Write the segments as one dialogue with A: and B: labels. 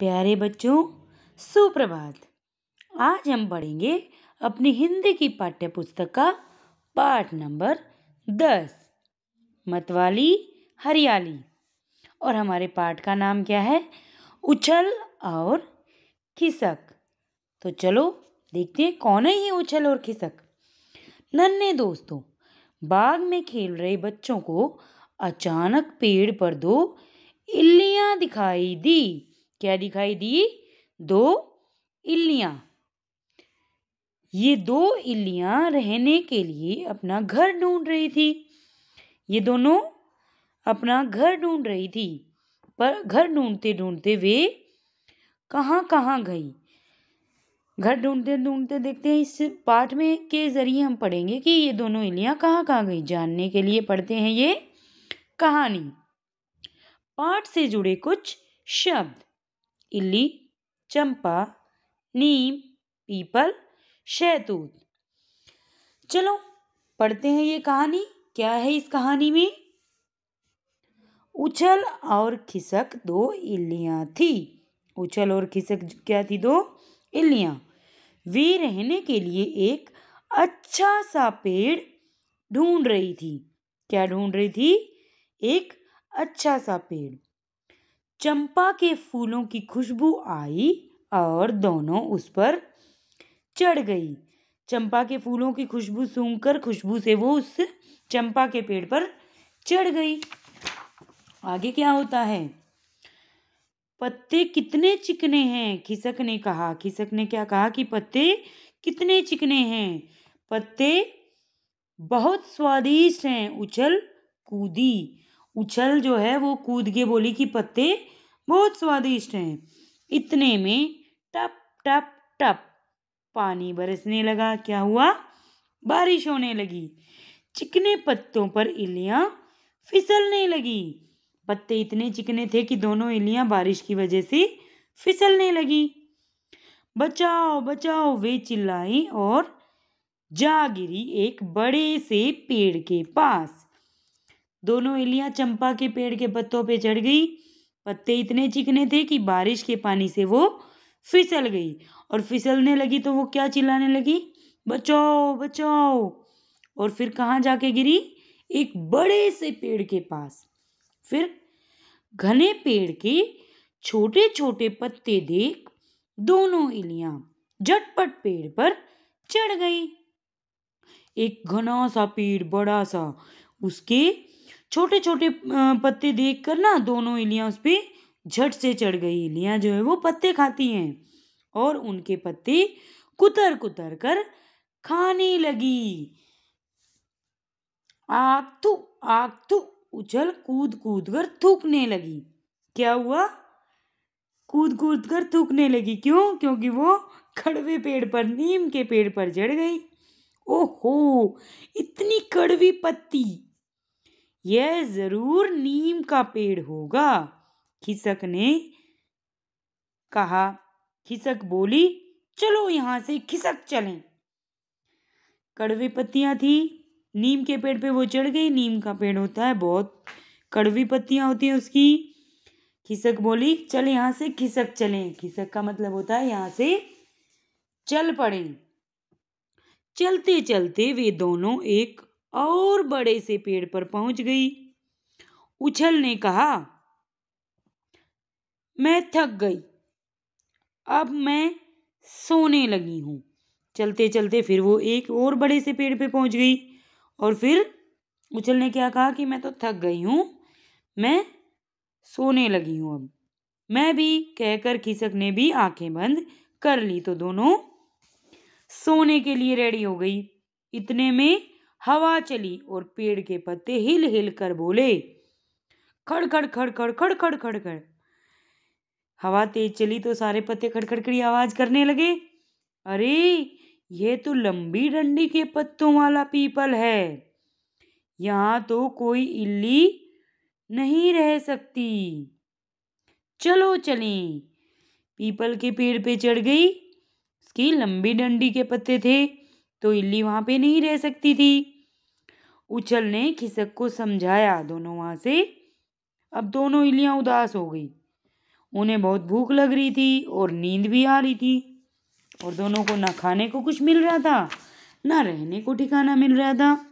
A: प्यारे बच्चों, सुप्रभात। आज हम पढ़ेंगे अपनी हिंदी की पाठ्य पुस्तक का पाठ नंबर 10, मतवाली हरियाली। और हमारे पाठ का नाम क्या है? उछल और खिसक। तो चलो देखते हैं कौन है ये उछल और खिसक। नन्हे दोस्तों, बाग में खेल रहे बच्चों को अचानक पेड़ पर दो इल्लियां दिखाई दी। क्या दिखाई दी? दो इल्लियां। ये दो इल्लियां रहने के लिए अपना घर ढूंढ रही थी। ये दोनों अपना घर ढूंढ रही थी, पर घर ढूंढते ढूंढते वे कहाँ कहाँ गई। घर ढूंढते ढूंढते देखते हैं इस पाठ में के जरिए हम पढ़ेंगे कि ये दोनों इल्लियां कहाँ कहाँ गई। जानने के लिए पढ़ते हैं ये कहानी। पाठ से जुड़े कुछ शब्द: इल्ली, चंपा, नीम, पीपल, शहतूत। चलो पढ़ते हैं ये कहानी। क्या है इस कहानी में? उछल और खिसक दो इल्लियां थी। उछल और खिसक क्या थी? दो इल्लियां। वे रहने के लिए एक अच्छा सा पेड़ ढूंढ रही थी। क्या ढूंढ रही थी? एक अच्छा सा पेड़। चंपा के फूलों की खुशबू आई और दोनों उस पर चढ़ गई। चंपा के फूलों की खुशबू सूंघकर खुशबू से वो उस चंपा के पेड़ पर चढ़ गई। आगे क्या होता है? पत्ते कितने चिकने हैं, खिसक ने कहा। खिसक ने क्या कहा कि पत्ते कितने चिकने हैं। पत्ते बहुत स्वादिष्ट हैं। उछल कूदी। उछल जो है वो कूद के बोली कि पत्ते बहुत स्वादिष्ट हैं। इतने में टप टप टप पानी बरसने लगा। क्या हुआ? बारिश होने लगी। चिकने पत्तों पर इल्लियां फिसलने लगी। पत्ते इतने चिकने थे कि दोनों इल्लियां बारिश की वजह से फिसलने लगी। बचाओ बचाओ, वे चिल्लाई और जा गिरी एक बड़े से पेड़ के पास। दोनों इल्लियां चंपा के पेड़ के पत्तों पे चढ़ गई। पत्ते इतने चिकने थे कि बारिश के पानी से वो फिसल गई। और फिसलने लगी तो वो क्या चिल्लाने लगी? बचाओ बचाओ। और फिर कहाँ जाके गिरी? एक बड़े से पेड़ के पास। फिर घने पेड़ के छोटे छोटे पत्ते देख दोनों इल्लियां झटपट पेड़ पर चढ़ गई। एक घना सा पेड़, बड़ा सा, उसके छोटे छोटे पत्ते देखकर ना दोनों इल्लियां उस पे झट से चढ़ गई। इल्लियां जो है वो पत्ते खाती हैं और उनके पत्ते कुतर कुतर कर खाने लगी। आग थू उछल कूद कूद कर थूकने लगी। क्या हुआ? कूद कूद कर थूकने लगी। क्यों? क्योंकि वो कड़वे पेड़ पर, नीम के पेड़ पर चढ़ गई। ओहो, इतनी कड़वी पत्ती! यह जरूर नीम का पेड़ होगा, खिसक ने कहा। खिसक बोली, चलो यहां से खिसक चलें। कड़वी पत्तियां थी, नीम के पेड़ पे वो चढ़ गई। नीम का पेड़ होता है, बहुत कड़वी पत्तियां होती हैं उसकी। खिसक बोली, चल यहां से खिसक चलें। खिसक का मतलब होता है यहां से चल पड़े। चलते चलते वे दोनों एक और बड़े से पेड़ पर पहुंच गई। उछल ने कहा, मैं थक गई, अब मैं सोने लगी हूं। चलते चलते फिर वो एक और बड़े से पेड़ पे पहुंच गई। और फिर उछल ने क्या कहा कि मैं तो थक गई हूं, मैं सोने लगी हूं अब। मैं भी, कहकर खिसक ने भी आंखें बंद कर ली तो दोनों सोने के लिए रेडी हो गई। इतने में हवा चली और पेड़ के पत्ते हिल हिल कर बोले, खड़ खड़ खड़ खड़ खड़ खड़ खड़ खड़। हवा तेज चली तो सारे पत्ते खड़खड़ की आवाज करने लगे। अरे, ये तो लंबी डंडी के पत्तों वाला पीपल है। यहाँ तो कोई इल्ली नहीं रह सकती। चलो चलें। पीपल के पेड़ पे चढ़ गई। उसकी लंबी डंडी के पत्ते थे तो इल्ली वहां पे नहीं रह सकती थी। उछल ने खिसक को समझाया। दोनों वहां से अब दोनों इल्लियां उदास हो गई उन्हें बहुत भूख लग रही थी और नींद भी आ रही थी और दोनों को ना खाने को कुछ मिल रहा था ना रहने को ठिकाना मिल रहा था।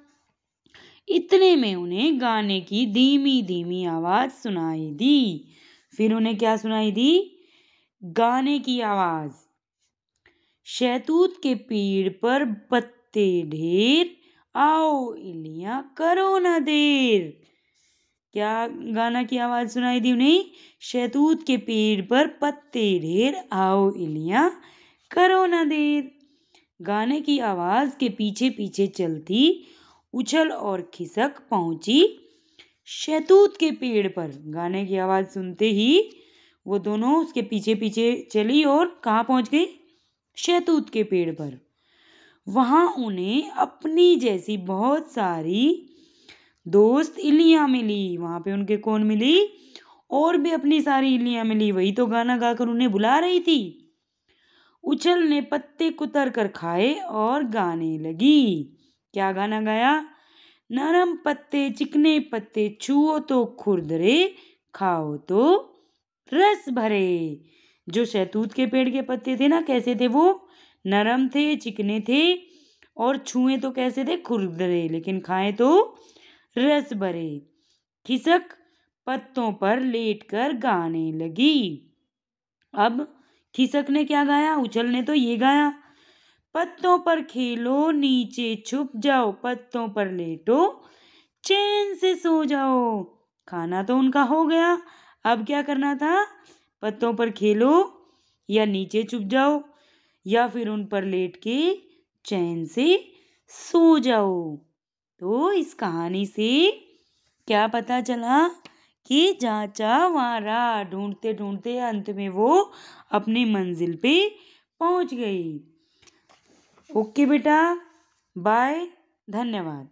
A: इतने में उन्हें गाने की धीमी धीमी आवाज सुनाई दी। फिर उन्हें क्या सुनाई दी? गाने की आवाज। शहतूत के पेड़ पर पत्ते ढेर, आओ इलियां करो ना देर। क्या गाना की आवाज सुनाई दी उन्हें? शहतूत के पेड़ पर पत्ते ढेर, आओ इलियां करो ना देर। गाने की आवाज के पीछे पीछे चलती उछल और खिसक पहुंची शहतूत के पेड़ पर। गाने की आवाज सुनते ही वो दोनों उसके पीछे पीछे चली और कहाँ पहुंच गई? शहतूत के पेड़ पर। वहां उन्हें अपनी जैसी बहुत सारी दोस्त इल्लियां मिली। वहां पे उनके कौन मिली? और भी अपनी सारी इल्लियां मिली। वही तो गाना गाकर उन्हें बुला रही थी। उछल ने पत्ते कुतर कर खाए और गाने लगी। क्या गाना गाया? नरम पत्ते चिकने पत्ते, छुओ तो खुरदरे, खाओ तो रस भरे। जो शहतूत के पेड़ के पत्ते थे ना, कैसे थे वो? नरम थे, चिकने थे और छुए तो कैसे थे? खुरदरे, लेकिन खाए तो रस भरे। खिसक पत्तों पर लेटकर गाने लगी। अब खिसक ने क्या गाया? उछल ने तो ये गाया, पत्तों पर खेलो नीचे छुप जाओ, पत्तों पर लेटो चैन से सो जाओ। खाना तो उनका हो गया, अब क्या करना था? पत्तों पर खेलो या नीचे छुप जाओ या फिर उन पर लेट के चैन से सो जाओ। तो इस कहानी से क्या पता चला कि जहाँ चाह वहाँ राह, ढूंढते ढूंढते अंत में वो अपनी मंजिल पे पहुंच गई। ओके बेटा, बाय, धन्यवाद।